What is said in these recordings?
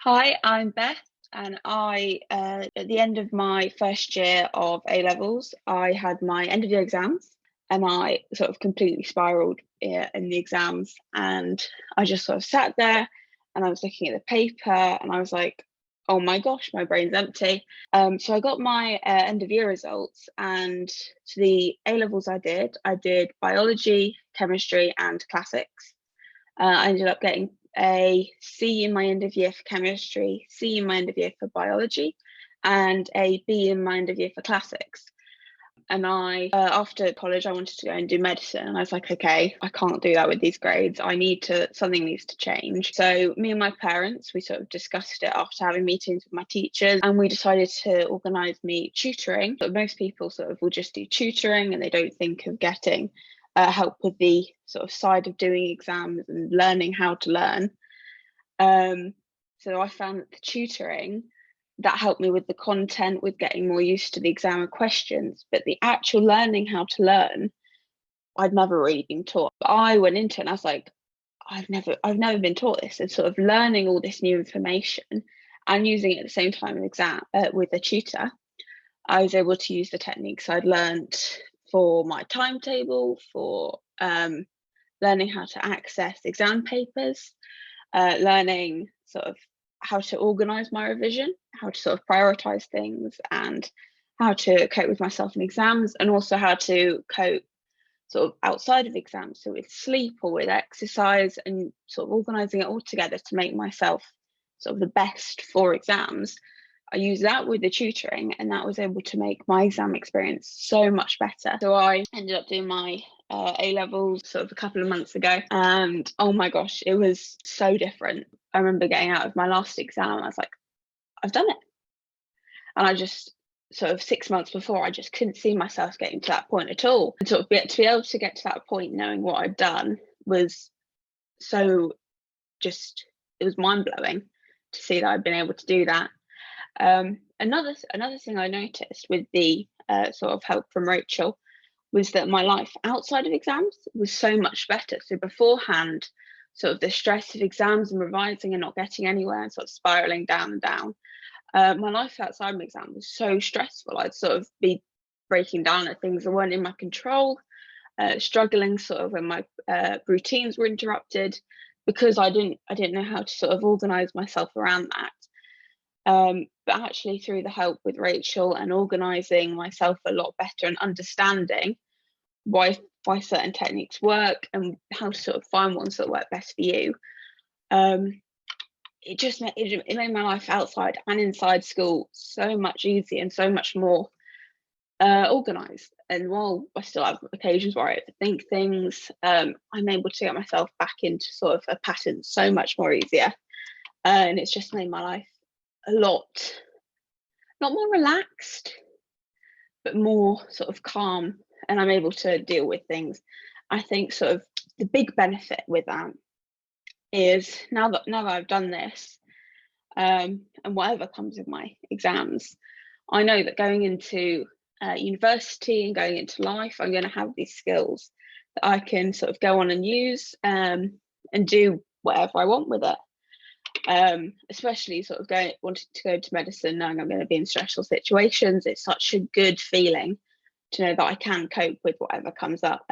Hi, I'm Beth, and at the end of my first year of A levels, I had my end of year exams, and I sort of completely spiraled in the exams. And I just sort of sat there, and I was looking at the paper, and I was like, "Oh my gosh, my brain's empty." So I got my end of year results, and to the A levels I did biology, chemistry, and classics. I ended up getting a C in my end of year for chemistry, C in my end of year for biology, and a B in my end of year for classics. And after college, I wanted to go and do medicine. And I was like, okay, I can't do that with these grades. Something needs to change. So me and my parents, we sort of discussed it after having meetings with my teachers, and we decided to organise me tutoring. But most people sort of will just do tutoring and they don't think of getting help with the sort of side of doing exams and learning how to learn. So I found that the tutoring that helped me with the content, with getting more used to the exam and questions, but the actual learning how to learn, I'd never really been taught. But I went into it and I was like, I've never been taught this, and sort of learning all this new information and using it at the same time in exam with a tutor. I was able to use the techniques I'd learned for my timetable, for learning how to access exam papers, learning sort of how to organize my revision, how to sort of prioritize things, and how to cope with myself in exams, and also how to cope sort of outside of exams, so with sleep or with exercise, and sort of organizing it all together to make myself sort of the best for exams. I used that with the tutoring, and that was able to make my exam experience so much better. So I ended up doing my A levels sort of a couple of months ago, and oh my gosh, it was so different. I remember getting out of my last exam, and I was like, I've done it. And I just sort of 6 months before, I just couldn't see myself getting to that point at all. And sort of to be able to get to that point, knowing what I'd done, was so just, it was mind blowing to see that I'd been able to do that. Another thing I noticed with the sort of help from Rachel was that my life outside of exams was so much better. So beforehand, sort of the stress of exams and revising and not getting anywhere and sort of spiraling down and down. My life outside of exam was so stressful. I'd sort of be breaking down at things that weren't in my control, struggling sort of when my routines were interrupted, because I didn't know how to sort of organize myself around that. But actually, through the help with Rachel and organising myself a lot better and understanding why certain techniques work and how to sort of find ones that work best for you, it made my life outside and inside school so much easier and so much more organised. And while I still have occasions where I overthink things, I'm able to get myself back into sort of a pattern so much more easier. And it's just made my life a lot, not more relaxed, but more sort of calm, and I'm able to deal with things. I think sort of the big benefit with that is now that I've done this, and whatever comes with my exams, I know that going into university and going into life, I'm going to have these skills that I can sort of go on and use, and do whatever I want with it. Especially sort of wanting to go to medicine, knowing I'm going to be in stressful situations. It's such a good feeling to know that I can cope with whatever comes up.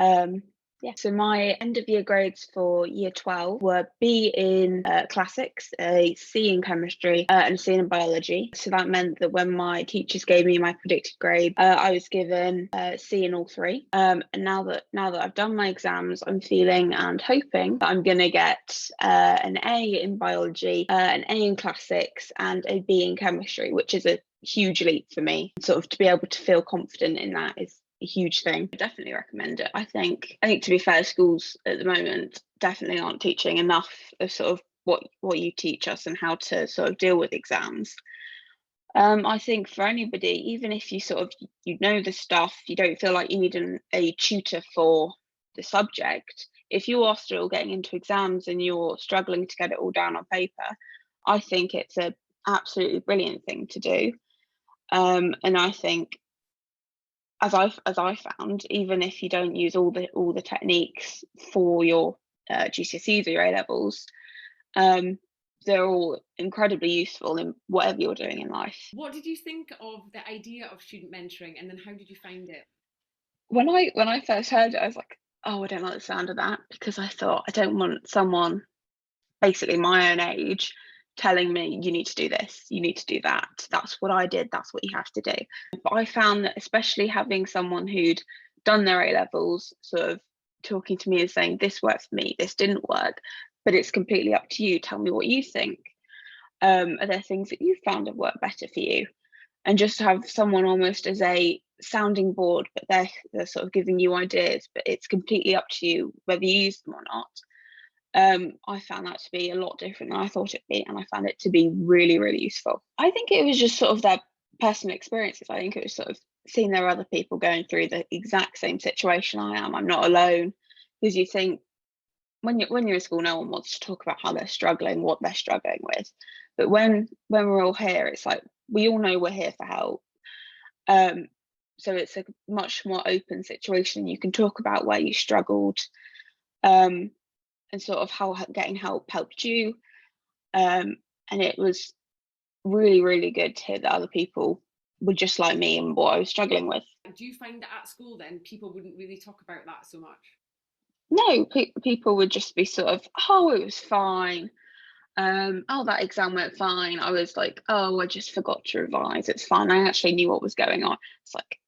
So my end of year grades for year 12 were B in classics, a C in chemistry, and a C in biology. So that meant that when my teachers gave me my predicted grade, I was given C in all three. And now that I've done my exams, I'm feeling and hoping that I'm going to get an A in biology, an A in classics, and a B in chemistry, which is a huge leap for me. Sort of to be able to feel confident in that is a huge thing. I definitely recommend it. I think to be fair, schools at the moment definitely aren't teaching enough of sort of what you teach us and how to sort of deal with exams. I think for anybody, even if you sort of you know the stuff, you don't feel like you need a tutor for the subject. If you are still getting into exams and you're struggling to get it all down on paper, I think it's a absolutely brilliant thing to do. And I think, as I found, even if you don't use all the techniques for your GCSEs or your A levels, the they're all incredibly useful in whatever you're doing in life. What did you think of the idea of student mentoring, and then how did you find it? When I first heard it, I was like, oh, I don't like the sound of that, because I thought I don't want someone basically my own age telling me you need to do this, you need to do that. That's what I did, that's what you have to do. But I found that especially having someone who'd done their A levels sort of talking to me and saying, this worked for me, this didn't work, but it's completely up to you. Tell me what you think. Are there things that you found have worked better for you? And just to have someone almost as a sounding board, but they're sort of giving you ideas, but it's completely up to you whether you use them or not. I found that to be a lot different than I thought it'd be, and I found it to be really, really useful. I think it was just sort of their personal experiences. I think it was sort of seeing there are other people going through the exact same situation I am. I'm not alone, because you think when you're in school, no one wants to talk about how they're struggling, what they're struggling with. But when we're all here, it's like we all know we're here for help. So it's a much more open situation. You can talk about where you struggled, and sort of how getting help helped you. And it was really, really good to hear that other people were just like me and what I was struggling with. Do you find that at school then people wouldn't really talk about that so much? No, people would just be sort of, oh, it was fine. Oh, that exam went fine. I was like, oh, I just forgot to revise. It's fine. I actually knew what was going on. It's like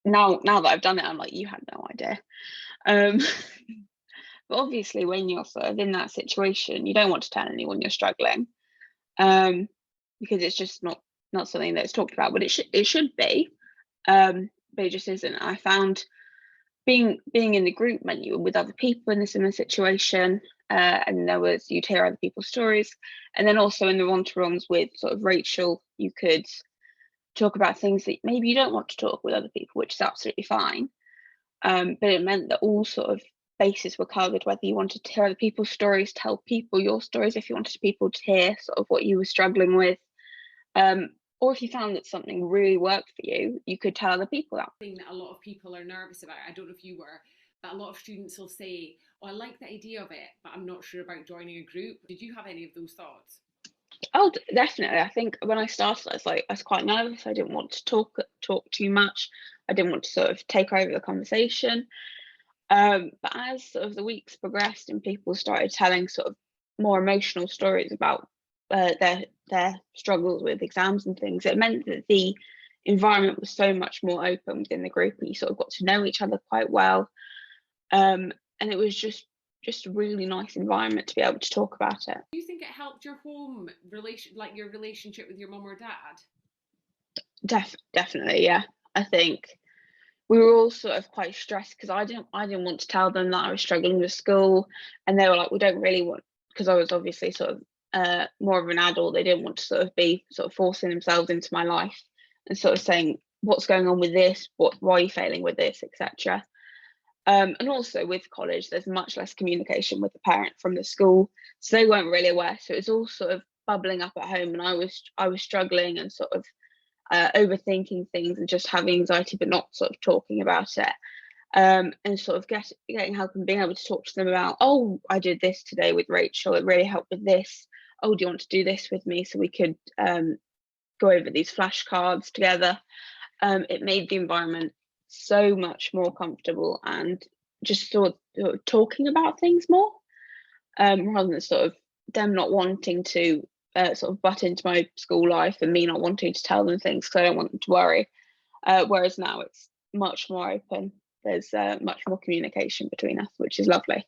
now that I've done it, I'm like, you had no idea. Um, but obviously, when you're sort of in that situation, you don't want to tell anyone you're struggling, because it's just not something that's talked about. But it should be, but it just isn't. I found being in the group meant you were with other people in a similar situation, and you'd hear other people's stories, and then also in the one-to-ones with sort of Rachel, you could talk about things that maybe you don't want to talk with other people, which is absolutely fine. But it meant that all sort of bases were covered, whether you wanted to hear other people's stories, tell people your stories, if you wanted people to hear sort of what you were struggling with, or if you found that something really worked for you, you could tell other people that. Thing that a lot of people are nervous about, I don't know if you were, but a lot of students will say, oh, I like the idea of it, but I'm not sure about joining a group. Did you have any of those thoughts? Oh, definitely. I think when I started, I was quite nervous. I didn't want to talk too much. I didn't want to sort of take over the conversation. But as sort of the weeks progressed and people started telling sort of more emotional stories about their struggles with exams and things, it meant that the environment was so much more open within the group, and you sort of got to know each other quite well. And it was just a really nice environment to be able to talk about it. Do you think it helped your home relation, like your relationship with your mum or dad? Definitely, yeah. I think we were all sort of quite stressed because I didn't want to tell them that I was struggling with school, and they were like, we don't really want, because I was obviously sort of more of an adult. They didn't want to sort of be sort of forcing themselves into my life and sort of saying, what's going on with this, why are you failing with this, etc. And also with college, there's much less communication with the parent from the school, so they weren't really aware. So it was all sort of bubbling up at home, and I was struggling and sort of overthinking things and just having anxiety, but not sort of talking about it. And sort of getting help and being able to talk to them about, oh, I did this today with Rachel, it really helped with this. Oh, do you want to do this with me? So we could go over these flashcards together. It made the environment so much more comfortable, and just sort of talking about things more, rather than sort of them not wanting to sort of butt into my school life and me not wanting to tell them things because I don't want them to worry. Whereas now it's much more open. There's much more communication between us, which is lovely.